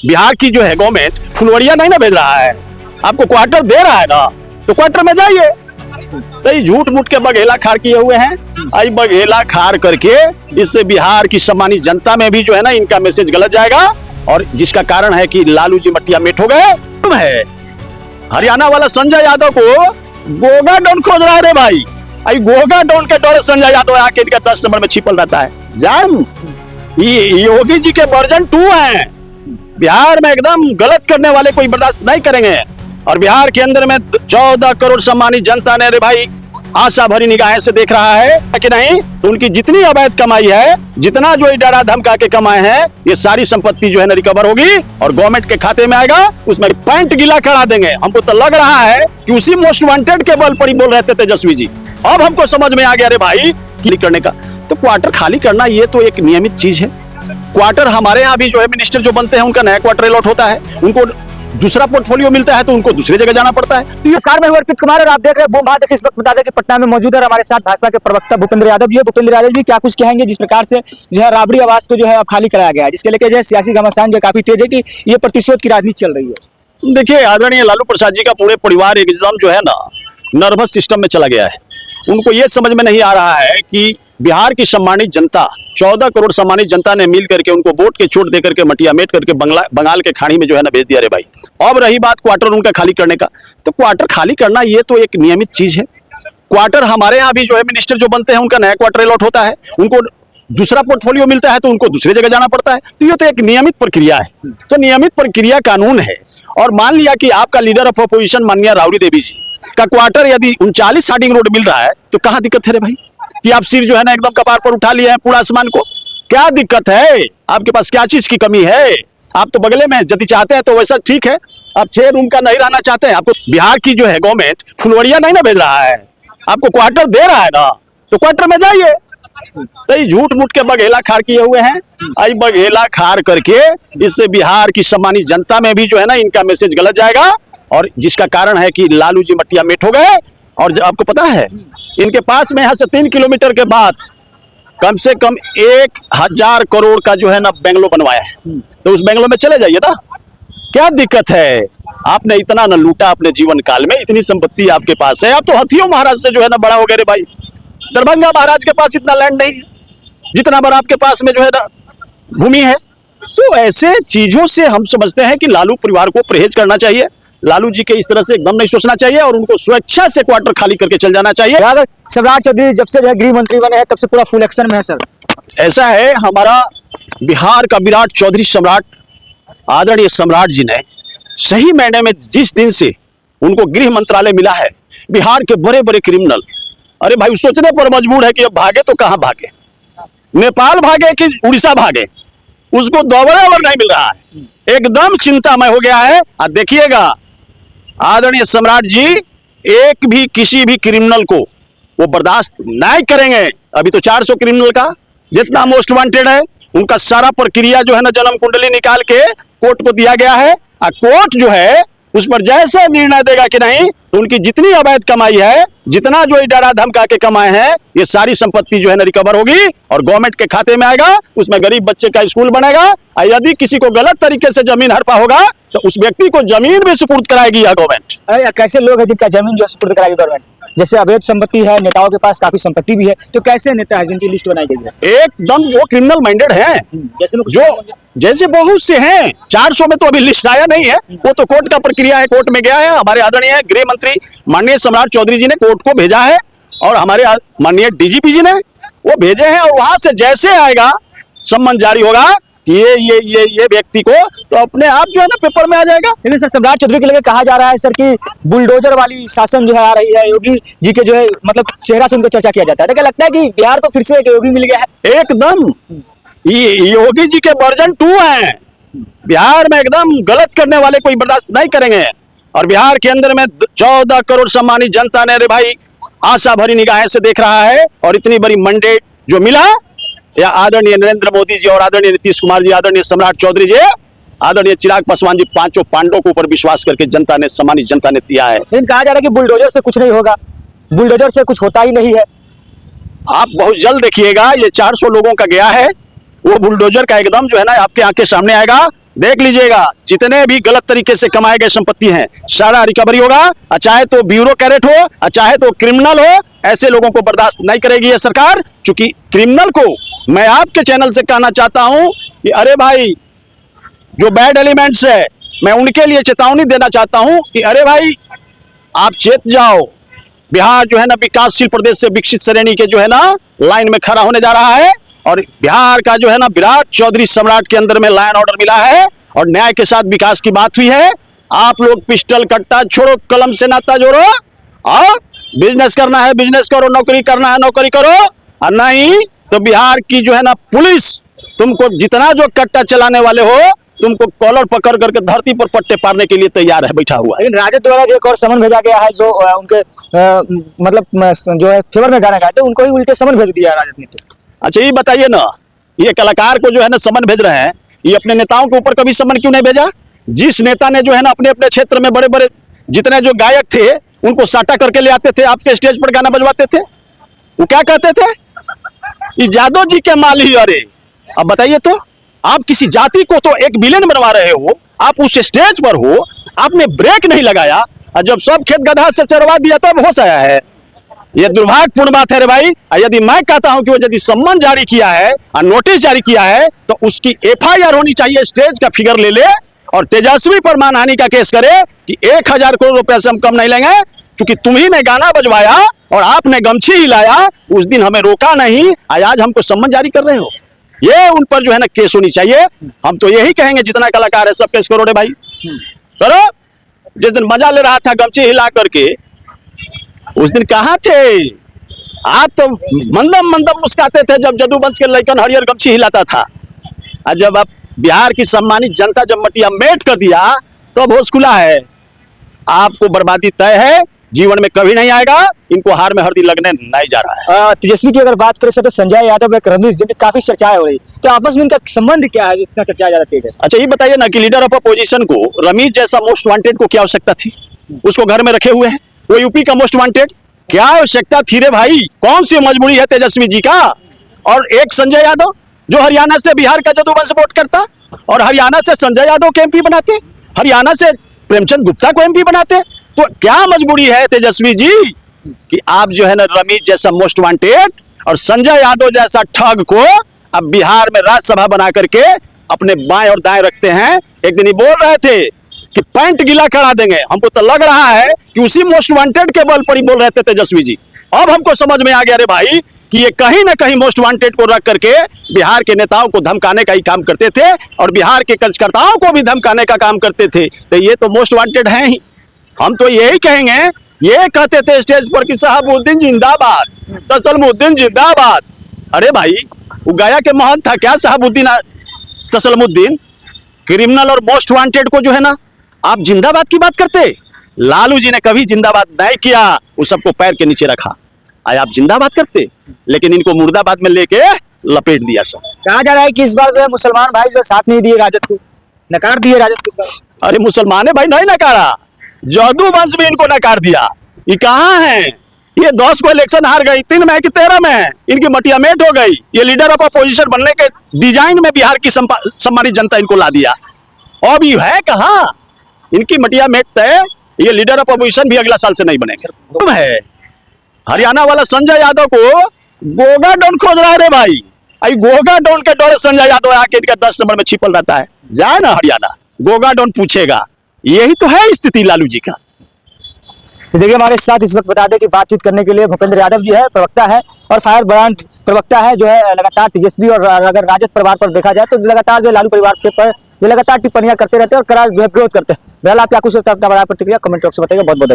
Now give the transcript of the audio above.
बिहार की जो है गवर्नमेंट फुलवरिया नहीं ना भेज रहा है, आपको क्वार्टर दे रहा है ना, तो क्वार्टर में जाइए। तो ये झूठ मूठ के बघेला खार किए हुए हैं। आई बघेला खार करके इससे बिहार की सम्मानित जनता में भी जो है ना इनका मैसेज गलत जाएगा, और जिसका कारण है कि लालू जी मटिया मेट हो गए। है हरियाणा वाला संजय यादव को गोगा डॉन खोज रहा है रे भाई। आई गोगा डॉन के डर संजय यादव आके इनका 10 नंबर में छिपल रहता है। जान ये योगी जी के वर्जन 2 हैं। बिहार में एकदम गलत करने वाले कोई बर्दाश्त नहीं करेंगे। और बिहार के अंदर में 14 करोड़ सम्मानित जनता ने रे भाई आशा भरी निगाहें से देख रहा है कि नहीं, तो उनकी जितनी अवैध कमाई है, जितना जो डरा धमका के कमाए हैं, ये सारी संपत्ति जो है ना रिकवर होगी और गवर्नमेंट के खाते में आएगा। उसमें पैंट गीला करा देंगे। हमको तो लग रहा है कि उसी मोस्ट वांटेड के बल पर ही बोल रहे थे तेजस्वी जी। अब हमको समझ में आ गया रे भाई कि करने का तो क्वार्टर खाली करना ये तो एक नियमित चीज है। क्वार्टर हमारे यहाँ भी जो है मिनिस्टर जो बनते हैं उनका नया क्वार्टर अलॉट होता है, उनको दूसरा पोर्टफोलियो मिलता है तो उनको दूसरी जगह जाना पड़ता है। तो नमस्कार, मैं हूं अर्पित कुमार और आप देख रहे हैं बूम भारत। देखिए इस वक्त बता दें कि पटना में मौजूद है हमारे साथ भाजपा के प्रवक्ता भूपेंद्र यादव जी। भूपेंद्र यादव जी क्या कुछ कहेंगे जिस प्रकार से जो है राबड़ी आवास को जो है अब खाली कराया गया है, जिसके लेकर जो है सियासी घमासान जो काफी तेज है कि ये प्रतिशोध की राजनीति चल रही है। देखिए आदरणीय लालू प्रसाद जी का पूरे परिवार एकदम जो है ना नर्वस सिस्टम में चला गया है। उनको ये समझ में नहीं आ रहा है कि बिहार की सम्मानित जनता 14 करोड़ सम्मानित जनता ने मिल करके उनको वोट के चोट दे करके मटिया मेट करके बंगाल के खाड़ी में जो है ना भेज दिया रे भाई। अब रही बात क्वार्टर उनका खाली करने का, तो क्वार्टर खाली करना ये तो एक नियमित चीज है। क्वार्टर हमारे यहाँ भी जो है मिनिस्टर जो बनते हैं उनका नया क्वार्टर अलॉट होता है, उनको दूसरा पोर्टफोलियो मिलता है तो उनको दूसरी जगह जाना पड़ता है। तो ये तो एक नियमित प्रक्रिया है। तो नियमित प्रक्रिया कानून है। और मान लिया कि आपका लीडर ऑफ अपोजिशन माननीय राबड़ी देवी जी का क्वार्टर यदि 39 हार्डिंग रोड मिल रहा है तो कहाँ दिक्कत है रे भाई कि आप सिर जो है ना एकदम कपार पर उठा लिए हैं पूरा आसमान को? क्या दिक्कत है? आपके पास क्या चीज की कमी है? आप तो बगले में यदि चाहते हैं तो वैसा ठीक है, आप 6 रूम का नहीं रहना चाहते हैं, आपको बिहार की जो है गवर्नमेंट फुलवरिया नहीं ना भेज रहा है, आपको क्वार्टर दे रहा है ना, तो क्वार्टर में जाइए। तो ये झूठ मूठ के बघेला खार किए हुए हैं। आई बघेला खार करके इससे बिहार की सम्मानित जनता में भी जो है ना इनका मैसेज गलत जाएगा, और जिसका कारण है कि लालू जी मटिया मेट हो गए। और आपको पता है इनके पास में यहाँ से 3 किलोमीटर के बाद कम से कम 1000 करोड़ का जो है ना बेंगलो बनवाया है, तो उस बेंगलो में चले जाइए ना, क्या दिक्कत है? आपने इतना न लूटा अपने जीवन काल में, इतनी संपत्ति आपके पास है। आप तो हथियों महाराज से जो है ना बड़ा हो गए रे भाई। दरभंगा महाराज के पास इतना लैंड नहीं है जितना बड़ा आपके पास में जो है ना भूमि है। तो ऐसे चीजों से हम समझते हैं कि लालू परिवार को परहेज करना चाहिए। लालू जी के इस तरह से एकदम नहीं सोचना चाहिए और उनको स्वेच्छा से क्वार्टर खाली करके चल जाना चाहिए। अगर सम्राट चौधरी जब से जो है गृह मंत्री बने हैं तब से पूरा फुल एक्शन में है सर। ऐसा है, हमारा बिहार का विराट चौधरी सम्राट आदरणीय सम्राट जी ने सही महीने में जिस दिन से उनको गृह मंत्रालय मिला है, बिहार के बड़े बड़े क्रिमिनल अरे भाई सोचने पर मजबूर है कि अब भागे तो कहां भागे, नेपाल भागे कि उड़ीसा भागे, उसको दोबारा और नहीं मिल रहा है। एकदम चिंतामय हो गया है। और देखिएगा आदरणीय सम्राट जी एक भी किसी भी क्रिमिनल को वो बर्दाश्त नहीं करेंगे। अभी तो 400 क्रिमिनल का जितना मोस्ट वांटेड है उनका सारा प्रक्रिया जो है ना जन्म कुंडली निकाल के कोर्ट को दिया गया है, और कोर्ट जो है उस पर जैसे निर्णय देगा कि नहीं, तो उनकी जितनी अवैध कमाई है, जितना जो डरा धमका के कमाए हैं, ये सारी संपत्ति जो है ना रिकवर होगी और गवर्नमेंट के खाते में आएगा। उसमें गरीब बच्चे का स्कूल बनेगा। और यदि किसी को गलत तरीके से जमीन हड़पा होगा तो उस व्यक्ति को जमीन भी सुपुर्द कराएगी यह गवर्नमेंट। अरे कैसे लोग हैं जिनका जमीन जो सुपुर्द कराएगी गवर्नमेंट? जैसे अवैध संपत्ति है, नेताओं के पास काफी संपत्ति भी है, तो कैसे नेता है जिनकी लिस्ट बनाई गई है? एकदम वो क्रिमिनल माइंडेड है, जैसे बहुत से हैं। 400 में तो अभी लिस्ट आया नहीं है, वो तो कोर्ट का प्रक्रिया है, कोर्ट में गया है। हमारे आदरणीय गृह मंत्री माननीय सम्राट चौधरी जी ने कोर्ट को भेजा है और हमारे माननीय डीजीपी जी ने वो भेजे हैं, और वहां से जैसे आएगा सम्मन जारी होगा कि ये व्यक्ति को, तो अपने आप जो है ना पेपर में आ जाएगा। लेकिन सर सम्राट चौधरी के लिए कहा जा रहा है सर कि बुलडोजर वाली शासन जो है आ रही है, योगी जी के जो है मतलब चेहरा से उनका चर्चा किया जाता है। तो क्या लगता है कि बिहार को फिर से एक योगी मिल गया है? एकदम ये योगी जी के वर्जन 2 हैं। बिहार में एकदम गलत करने वाले कोई बर्दाश्त नहीं करेंगे। और बिहार के अंदर में 14 करोड़ सम्मानित जनता ने रे भाई आशा भरी निगाहें से देख रहा है, और इतनी बड़ी मंडेट जो मिला या आदरणीय नरेंद्र मोदी जी और आदरणीय नीतीश कुमार जी, आदरणीय सम्राट चौधरी जी, आदरणीय चिराग पासवान जी, 5 पांडवों के ऊपर विश्वास करके जनता ने सम्मानित जनता ने दिया है। लेकिन कहा जा रहा है कि बुलडोजर से कुछ नहीं होगा, बुलडोजर से कुछ होता ही नहीं है। आप बहुत जल्द देखिएगा ये 400 लोगों का गया है, वो बुलडोजर का एकदम जो है ना आपके आंख के सामने आएगा। देख लीजिएगा, जितने भी गलत तरीके से कमाए गए संपत्ति हैं सारा रिकवरी होगा। और चाहे तो ब्यूरोक्रेट हो और चाहे तो क्रिमिनल हो, ऐसे लोगों को बर्दाश्त नहीं करेगी ये सरकार। क्योंकि क्रिमिनल को मैं आपके चैनल से कहना चाहता हूं कि अरे भाई, जो बैड एलिमेंट्स है, मैं उनके लिए चेतावनी देना चाहता हूं कि अरे भाई, आप चेत जाओ। बिहार जो है ना विकासशील प्रदेश से विकसित श्रेणी के जो है ना लाइन में खड़ा होने जा रहा है। और बिहार का जो है ना विराट चौधरी सम्राट के अंदर में लाइन ऑर्डर मिला है और न्याय के साथ विकास की बात हुई है। आप लोग पिस्टल कट्टा छोड़ो, कलम से नाता जोड़ो और बिजनेस करना है बिजनेस करो, नौकरी करना है नौकरी करो। और नहीं तो बिहार की जो है ना पुलिस तुमको जितना जो कट्टा चलाने वाले हो, तुमको कॉलर पकड़ करके धरती पर पट्टे पारने के लिए तैयार है, बैठा हुआ है। लेकिन राजद द्वारा जो एक और समन भेजा गया है, जो उनके मतलब जो है फेवर में गाना गाते उनको ही उल्टे समन भेज दिया राजद ने। तो अच्छा ये बताइए ना, ये कलाकार को जो है ना समन भेज रहे हैं, ये अपने नेताओं के ऊपर कभी समन क्यों नहीं भेजा? जिस नेता ने जो है ना अपने अपने क्षेत्र में बड़े बड़े जितने जो गायक थे उनको साटा करके ले आते थे, आपके स्टेज पर गाना बजवाते थे, वो क्या कहते थे? ये जादव जी के माली। अरे अब बताइए तो, आप किसी जाति को तो एक विलेन बनवा रहे हो, आप उस स्टेज पर हो, आपने ब्रेक नहीं लगाया और जब सब खेत गधा से चरवा दिया तब होश आया है। ये दुर्भाग्यपूर्ण बात है रे भाई। यदि मैं कहता हूं कि वो यदि सम्मन जारी किया है और नोटिस जारी किया है तो उसकी FIR होनी चाहिए, स्टेज का फिगर ले ले और तेजस्वी पर मानहानि का केस करे कि 1000 करोड़ रुपए से हम कम नहीं लेंगे, क्योंकि तुम ही ने गाना बजवाया और आपने गमछी हिलाया, उस दिन हमें रोका नहीं, आज हमको सम्मन जारी कर रहे हो। ये उन पर जो है ना केस होनी चाहिए। हम तो यही कहेंगे, जितना कलाकार है सब केस करो रे भाई, करो। जिस दिन मजा ले रहा था गमछी हिला करके, उस दिन कहाँ थे आप? तो मंदम मंदम मुस्काते थे जब जदुवंश के लड़कन हरियर गमछी हिलाता था। और जब आप बिहार की सम्मानित जनता जब मटिया मेट कर दिया तो अब होश खुला है। आपको बर्बादी तय है, जीवन में कभी नहीं आएगा। इनको हार में हल्दी लगने नहीं जा रहा है। तेजस्वी की अगर बात करें तो संजय यादव एक रमेश जी काफी चर्चाएं हो रही, तो आपस में इनका संबंध क्या है जो इतना चर्चा ज्यादा तेज है? अच्छा ये बताइए ना कि लीडर ऑफ अपोजिशन को रमेश जैसा मोस्ट वांटेड को क्या आवश्यकता थी? उसको घर में रखे हुए हैं, वो यूपी का मोस्ट वांटेड, क्या आवश्यकता थी रे भाई? कौन सी मजबूरी है तेजस्वी जी का? और एक संजय यादव जो हरियाणा से बिहार का जदुवंश वोट करता और हरियाणा से संजय यादव को MP बनाते, हरियाणा से प्रेमचंद गुप्ता को MP बनाते, तो क्या मजबूरी है तेजस्वी जी कि आप जो है ना रमेश जैसा मोस्ट वांटेड और संजय यादव जैसा ठग को अब बिहार में राज्यसभा बना करके अपने बाएं और दाएं रखते हैं? एक दिन ही बोल रहे थे कि पैंट गीला करा देंगे। हमको तो लग रहा है कि उसी मोस्ट वांटेड के बल पर ही बोल रहे थे तेजस्वी जी। अब हमको समझ में आ गया रे भाई कि ये कहीं ना कहीं मोस्ट वांटेड को रख करके बिहार के नेताओं को धमकाने का ही काम करते थे और बिहार के कार्यकर्ताओं को भी धमकाने का काम करते थे। तो ये तो मोस्ट वांटेड हैं ही। हम तो यही कहेंगे, ये कहते थे स्टेज पर कि शहाबुद्दीन जिंदाबाद, तसलमुद्दीन जिंदाबाद। अरे भाई, वो गया के महंत था क्या शहाबुद्दीन तसलमुद्दीन? क्रिमिनल और मोस्ट वांटेड को जो है ना आप जिंदाबाद की बात करते? लालू जी ने कभी जिंदाबाद नहीं किया, वो सबको पैर के नीचे रखा। आज आप जिंदाबाद करते, लेकिन इनको मुर्दाबाद में लेके लपेट दिया सब। कहा जा रहा है कि इस बार जो है मुसलमान भाई जो साथ नहीं दिए राजद को, नकार दिए राजद को इस बार। अरे मुसलमान भाई नहीं नकारा, जदुवंश भी इनको नकार दिया। ये कहाँ है? ये 10 को इलेक्शन हार गई, 3 में कि 13 में इनकी मटिया मेट हो गई। ये लीडर ऑफ अपोजिशन बनने के डिजाइन में बिहार की सम्मानित जनता इनको ला दिया। अब ये है कहाँ? इनकी मटिया मेट तय। ये लीडर ऑफ अपोजिशन भी अगला साल से नहीं बनेंगे। है हरियाणा वाला संजय यादव को गोगा डॉन खोज रहा है रे भाई। आई गोगा डॉन के डर संजय यादव आके इनका 10 नंबर में छिपल रहता है। जाए ना हरियाणा, गोगा डॉन पूछेगा। यही तो है स्थिति लालू जी का। तो देखिए हमारे साथ इस वक्त बता दें कि बातचीत करने के लिए भूपेंद्र यादव जी है, प्रवक्ता है और फायर ब्रांड प्रवक्ता है, जो है लगातार तेजस्वी और अगर राजद परिवार पर देखा जाए तो लगातार जो लालू परिवार के पर जो लगातार टिप्पणियां करते रहते हैं और करार जो है विरोध करते हैं। बहरहाल आप क्या कुछ प्रतिक्रिया कमेंट बॉक्स में बताइएगा। बहुत बहुत